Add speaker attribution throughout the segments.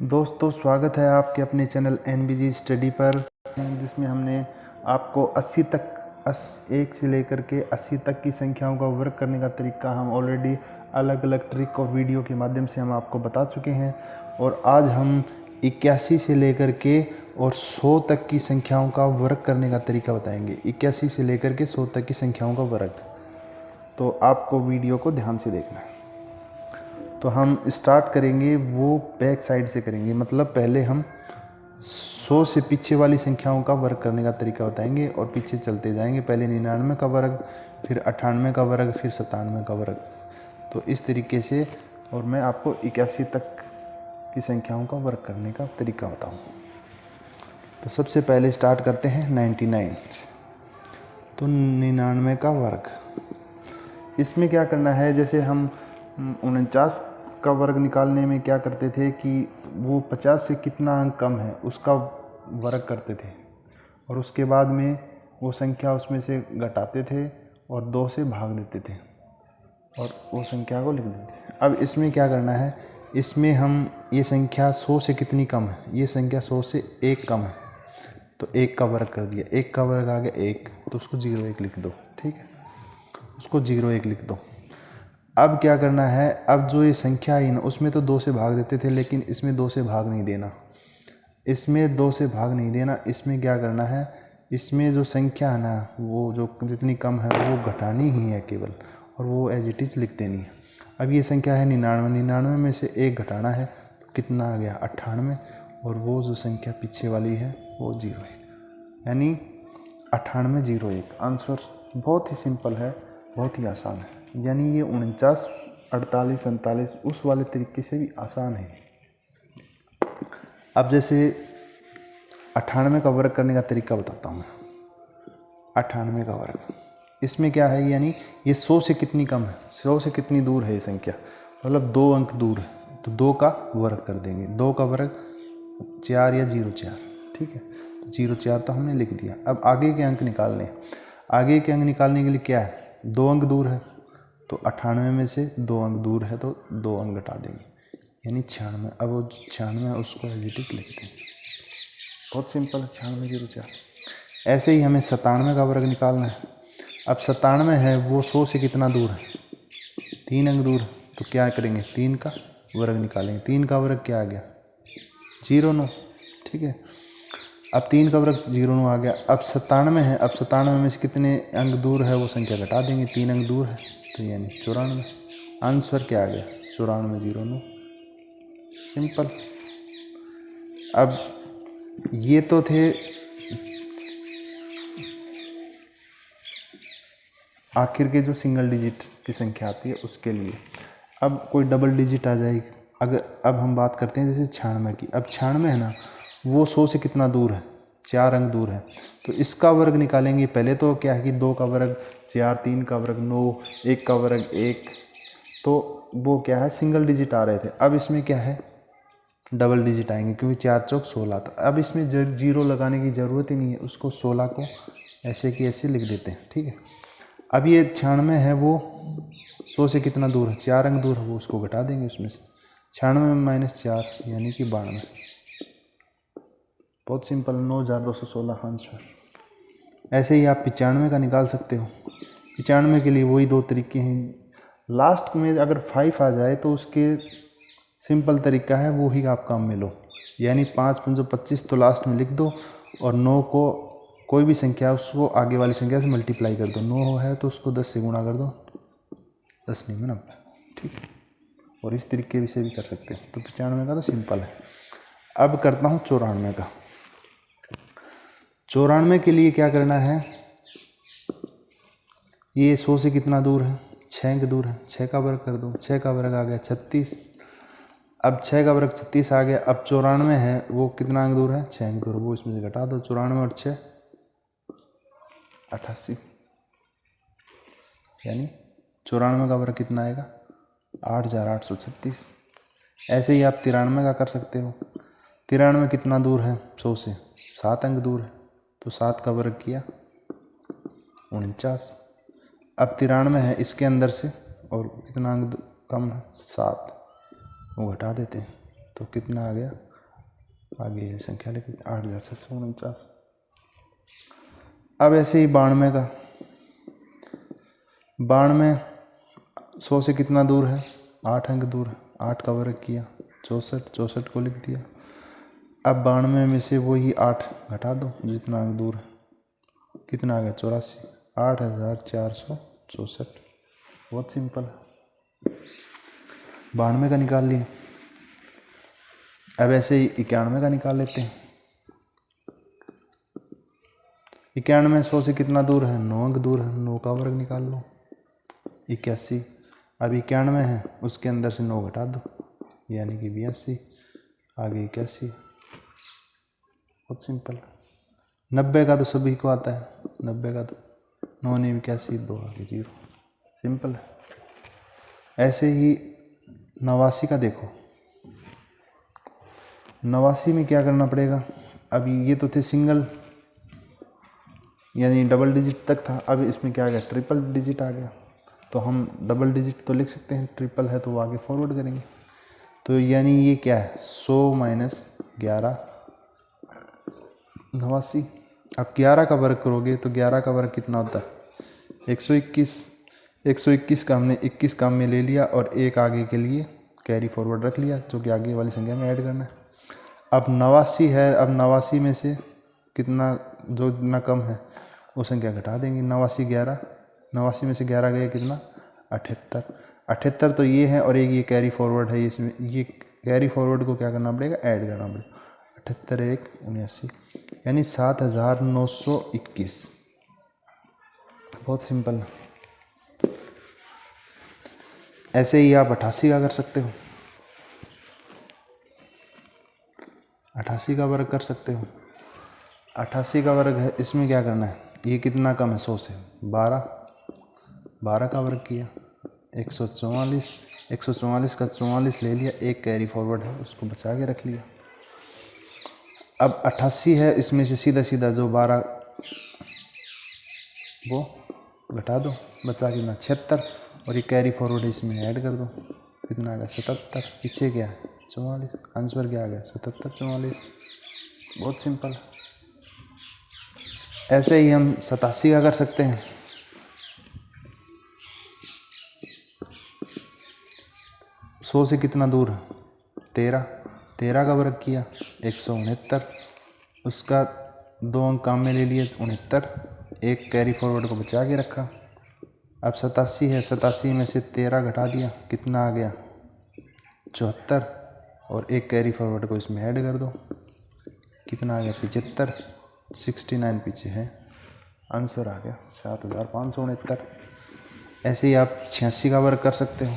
Speaker 1: दोस्तों स्वागत है आपके अपने चैनल NBG स्टडी पर, जिसमें हमने आपको 80 तक 1 से लेकर के 80 तक की संख्याओं का वर्क करने का तरीका हम ऑलरेडी अलग अलग ट्रिक और वीडियो के माध्यम से हम आपको बता चुके हैं। और आज हम 81 से लेकर के और 100 तक की संख्याओं का वर्क करने का तरीका बताएंगे। 81 से लेकर के 100 तक की संख्याओं का वर्क, तो आपको वीडियो को ध्यान से देखना है। तो हम स्टार्ट करेंगे वो बैक साइड से करेंगे, मतलब पहले हम 100 से पीछे वाली संख्याओं का वर्ग करने का तरीका बताएंगे और पीछे चलते जाएंगे। पहले 99 का वर्ग, फिर 98 का वर्ग, फिर 97 का वर्ग। तो इस तरीके से, और मैं आपको 81 तक की संख्याओं का वर्ग करने का तरीका बताऊँगा। तो सबसे पहले स्टार्ट करते हैं 99। तो 99 का वर्ग, इसमें क्या करना है, जैसे हम 49 का वर्ग निकालने में क्या करते थे कि वो 50 से कितना अंक कम है उसका वर्ग करते थे, और उसके बाद में वो संख्या उसमें से घटाते थे और 2 से भाग देते थे और वो संख्या को लिख देते थे। अब इसमें क्या करना है, इसमें हम ये संख्या 100 से कितनी कम है, ये संख्या 100 से 1 कम है, तो 1 का वर्ग कर दिया। 1 का वर्ग आ गया 1, तो उसको 0 1 लिख दो, ठीक है, उसको 0 1 लिख दो। अब क्या करना है, अब जो ये संख्या है ना, उसमें तो 2 से भाग देते थे, लेकिन इसमें 2 से भाग नहीं देना, इसमें 2 से भाग नहीं देना। इसमें क्या करना है, इसमें जो संख्या है ना, वो जो जितनी कम है वो घटानी ही है केवल, और वो एज इट इज़ लिख देनी है। अब ये संख्या है 99, 99 में से 1 घटाना है, तो कितना आ गया 98, और वो जो संख्या पीछे वाली है वो 0 1, यानी 98 0 1। आंसर बहुत ही सिंपल है, बहुत ही आसान है। यानी ये 49 48 47 उस वाले तरीके से भी आसान है। अब जैसे 98 का वर्ग करने का तरीका बताता हूँ मैं। 98 का वर्ग, इसमें क्या है, यानी ये 100 से कितनी कम है, 100 से कितनी दूर है ये संख्या, मतलब 2 अंक दूर है, तो 2 का वर्ग कर देंगे। 2 का वर्ग 4 या 0 4, ठीक है, 0 4 तो हमने लिख दिया। अब आगे के अंक निकालने हैं। आगे के अंक निकालने के लिए क्या है, 2 अंक दूर है, तो 98 में से 2 अंक दूर है तो 2 अंक घटा देंगे, यानी 96। अब वो 96 है उसको एज इट इज़ लिखते हैं, बहुत सिंपल है, 96 0 4। ऐसे ही हमें 97 का वर्ग निकालना है। अब 97 है वो 100 से कितना दूर है, 3 अंक दूर है, तो क्या करेंगे, 3 का वर्ग निकालेंगे। 3 का वर्ग क्या आ गया 0 9, ठीक है। अब 3 का वर्ग 0 9 आ गया। अब 97 है, अब 97 में से कितने अंक दूर है वो संख्या घटा देंगे, 3 अंक दूर है, तो यानी 94। आंसर क्या आ गया 94 0 9, सिंपल। अब ये तो थे आखिर के जो सिंगल डिजिट की संख्या आती है उसके लिए। अब कोई डबल डिजिट आ जाएगी। अगर अब हम बात करते हैं जैसे 96 की। अब 96 है ना, वो 100 से कितना दूर है, 4 अंक दूर है, तो इसका वर्ग निकालेंगे। पहले तो क्या है कि 2 का वर्ग 4, 3 का वर्ग 9, 1 का वर्ग 1, तो वो क्या है सिंगल डिजिट आ रहे थे। अब इसमें क्या है डबल डिजिट आएंगे, क्योंकि 4 चौक 16 था। अब इसमें 0 लगाने की ज़रूरत ही नहीं है, उसको 16 को ऐसे की ऐसे लिख देते हैं, ठीक है। अब ये 96 है वो 100 से कितना दूर है, 4 अंक दूर है, वो उसको घटा देंगे उसमें से। 96 में -4 यानी कि 92। बहुत सिंपल, 9216 आंसर। ऐसे ही आप 95 का निकाल सकते हो। 95 के लिए वही 2 तरीके हैं। लास्ट में अगर 5 आ जाए तो उसके सिंपल तरीका है वो ही आप काम में लो, यानी 5 5 25 तो लास्ट में लिख दो, और 9 को कोई भी संख्या उसको आगे वाली संख्या से मल्टीप्लाई कर दो। 9 है तो उसको 10 से गुणा कर दो, 10 नहीं में 90, ठीक है। और इस तरीके से भी कर सकते हो। तो 95 का तो सिंपल है। अब करता हूँ 94 का। 94 के लिए क्या करना है, ये 100 से कितना दूर है, 6 अंक दूर है, 6 का वर्ग कर दो। 6 का वर्ग आ गया 36। अब 6 का वर्ग 36 आ गया। अब 94 है वो कितना अंक दूर है, 6 अंक दूर, वो इसमें से घटा दो। 94 और 6 88, यानी 94 का वर्ग कितना आएगा 8836। ऐसे ही आप 93 का कर सकते हो। 93 कितना दूर है 100 से, 7 अंक दूर है, तो 7 का वर्ग किया 49। अब 93 है इसके अंदर से, और कितना अंक कम है 7, वो घटा देते हैं, तो कितना आ गया आगे ये संख्या लिख देते 8749। अब ऐसे ही 92 का, 92 100 से कितना दूर है, 8 अंक दूर है, 8 का वर्ग किया 64, 64 को लिख दिया। अब 92 में से वही 8 घटा दो जितना अंक दूर है, कितना आ गया 84, 8464। बहुत सिंपल है, 92 का निकाल लिया। अब ऐसे ही 91 का निकाल लेते हैं। 91 100 से कितना दूर है, 9 अंक दूर है, 9 का वर्ग निकाल लो 81। अब 91 है, उसके अंदर से 9 घटा दो यानी कि 82, आगे 81। बहुत सिंपल। 90 का तो सभी को आता है, 90 का तो 9 ने 81, 2 आगे 0, सिंपल है। ऐसे ही 89 का देखो, 89 में क्या करना पड़ेगा। अब ये तो थे सिंगल यानी डबल डिजिट तक था, अब इसमें क्या आ गया, ट्रिपल डिजिट आ गया। तो हम डबल डिजिट तो लिख सकते हैं, ट्रिपल है तो वो आगे फॉरवर्ड करेंगे। तो यानी ये क्या है, 100 माइनस 11 89। अब 11 का वर्ग करोगे तो 11 का वर्ग कितना होता है 121। 121 का हमने 21 काम में ले लिया और एक आगे के लिए कैरी फॉरवर्ड रख लिया, जो कि आगे वाली संख्या में ऐड करना है। अब 89 है, अब 89 में से कितना जो जितना कम है वो संख्या घटा देंगे। 89 11, 89 में से 11 गए कितना 78। 78 तो ये है और एक ये कैरी फॉरवर्ड है, इसमें ये कैरी फॉरवर्ड को क्या करना पड़ेगा, ऐड करना पड़ेगा। 78 1 79 यानी 7921। बहुत सिंपल। ऐसे ही आप 88 का कर सकते हो, 88 का वर्ग कर सकते हो। 88 का वर्ग है, इसमें क्या करना है, ये कितना कम है 100 से, 12, 12 का वर्ग किया 144, 144 का 44 ले लिया, एक कैरी फॉरवर्ड है उसको बचा के रख लिया। अब 88 है, इसमें से सीधा सीधा जो 12 वो घटा दो, बचा कितना 76, और ये कैरी फॉरवर्ड इसमें ऐड कर दो, कितना आ गया 77। पीछे क्या है 44, आंसर क्या आ गया 77 44। बहुत सिंपल। ऐसे ही हम 87 का कर सकते हैं। 100 से कितना दूर है 13, 13 का वर्ग किया 169, उसका 2 अंक काम में ले लिए 69, एक कैरी फॉरवर्ड को बचा के रखा। अब 87 है, 87 में से 13 घटा दिया, कितना आ गया 74, और एक कैरी फॉरवर्ड को इसमें ऐड कर दो, कितना आ गया 75, 69 पीछे है, आंसर आ गया 7569। ऐसे ही आप 86 का वर्ग कर सकते हो।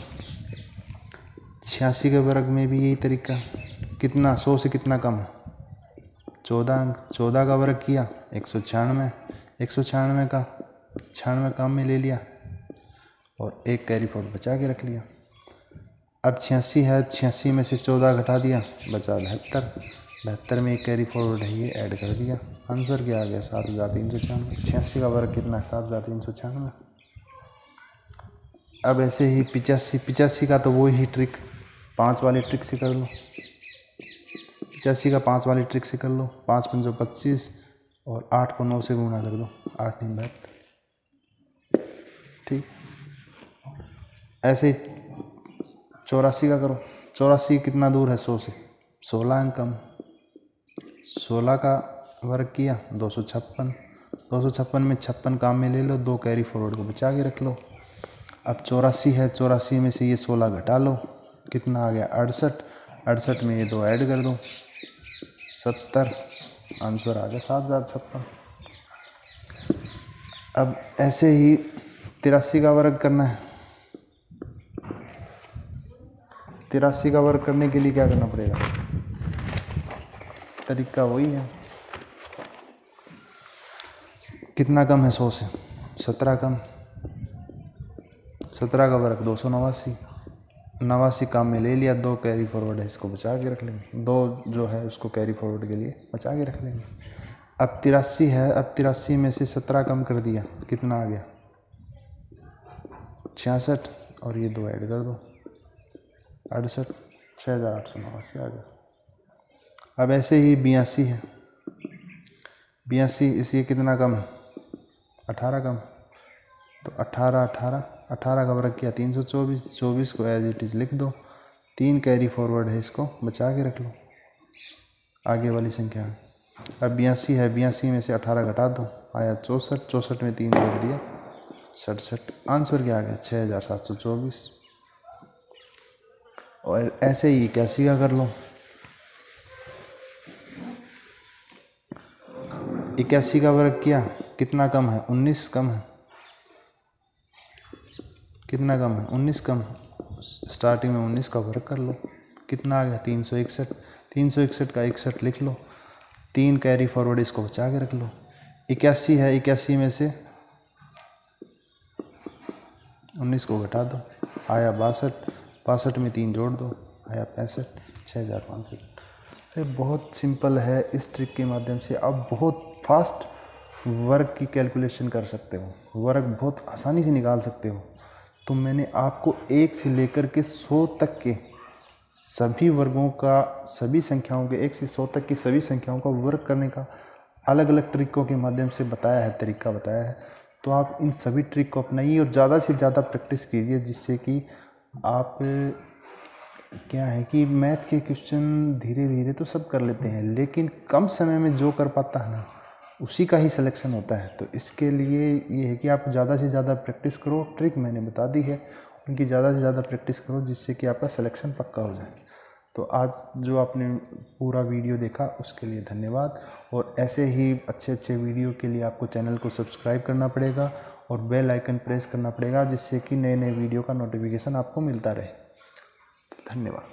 Speaker 1: 86 के वर्ग में भी यही तरीका, कितना 100 से कितना कम है 14 अंक, 14 का वर्ग किया 196, 196 का 96 काम में ले लिया और एक कैरी फॉरवर्ड बचा के रख लिया। अब 86 है, 86 में से 14 घटा दिया, बचा 72, 72 में एक कैरी फॉरवर्ड है ये ऐड कर दिया, आंसर क्या आ गया 7396। 86 का वर्ग कितना है 7396। अब ऐसे ही 85 का तो वो ही ट्रिक 5 वाली ट्रिक से कर लो। 85 का 5 वाली ट्रिक से कर लो, 5 5 25 और 8 को 9 से गुणा कर दो, 8 9 72। ठीक। ऐसे ही 84 का करो। 84 कितना दूर है 100 से, 16 अंक कम। 16 का वर्ग किया 256, 256 में 56 काम में ले लो, 2 कैरी फॉरवर्ड को बचा के रख लो। अब 84 है, 84 में से ये 16 घटा लो, कितना आ गया 68, 68 में ये 2 ऐड कर दो 70, आंसर आ गया 7056। अब ऐसे ही 83 का वर्ग करना है। 83 का वर्ग करने के लिए क्या करना पड़ेगा, तरीका वही है, कितना कम है 100 से, 17 कम। 17 का वर्ग 289, 89 काम में ले लिया, 2 कैरी फॉरवर्ड है इसको बचा के रख लेंगे, 2 जो है उसको कैरी फॉरवर्ड के लिए बचा के रख लेंगे। अब 83 है, अब 83 में से 17 कम कर दिया, कितना आ गया 66, और ये 2 ऐड कर दो 68, 6889 आ गया। अब ऐसे ही 82 है, 82 इसलिए कितना कम है, 18 कम, तो 18 18 18 का वर्ग किया 324, 24 को एज इट इज़ लिख दो, 3 कैरी फॉरवर्ड है, इसको बचा के रख लो आगे वाली संख्या। अब 82 है, 82 में से 18 घटा दो, आया 64, 64 में 3 जोड़ दिया 67, आंसर क्या आ गया 6724। और ऐसे ही 81 का कर लो, 81 का वर्ग किया, कितना कम है 19 कम है, कितना कम है 19 कम, स्टार्टिंग में 19 का वर्ग कर लो, कितना आ गया 361, 361 का 61 लिख लो, 3 कैरी फॉरवर्ड इसको बचा के रख लो। 81 है, 81 में से 19 को घटा दो, आया 62, 62 में 3 जोड़ दो, आया 65, 6500। ये बहुत सिंपल है, इस ट्रिक के माध्यम से आप बहुत फास्ट वर्ग की कैलकुलेशन कर सकते हो, वर्ग बहुत आसानी से निकाल सकते हो। तो मैंने आपको 1 से लेकर के 100 तक के सभी वर्गों का, सभी संख्याओं के 1 से 100 तक की सभी संख्याओं का वर्ग करने का अलग अलग ट्रिकों के माध्यम से बताया है, तरीका बताया है। तो आप इन सभी ट्रिक को अपनाइए और ज़्यादा से ज़्यादा प्रैक्टिस कीजिए, जिससे कि आप क्या है कि मैथ के क्वेश्चन धीरे धीरे तो सब कर लेते हैं, लेकिन कम समय में जो कर पाता है ना, उसी का ही सिलेक्शन होता है। तो इसके लिए ये है कि आप ज़्यादा से ज़्यादा प्रैक्टिस करो, ट्रिक मैंने बता दी है, उनकी ज़्यादा से ज़्यादा प्रैक्टिस करो, जिससे कि आपका सिलेक्शन पक्का हो जाए। तो आज जो आपने पूरा वीडियो देखा उसके लिए धन्यवाद, और ऐसे ही अच्छे अच्छे वीडियो के लिए आपको चैनल को सब्सक्राइब करना पड़ेगा और बेल आइकन प्रेस करना पड़ेगा, जिससे कि नए नए वीडियो का नोटिफिकेशन आपको मिलता रहे। धन्यवाद।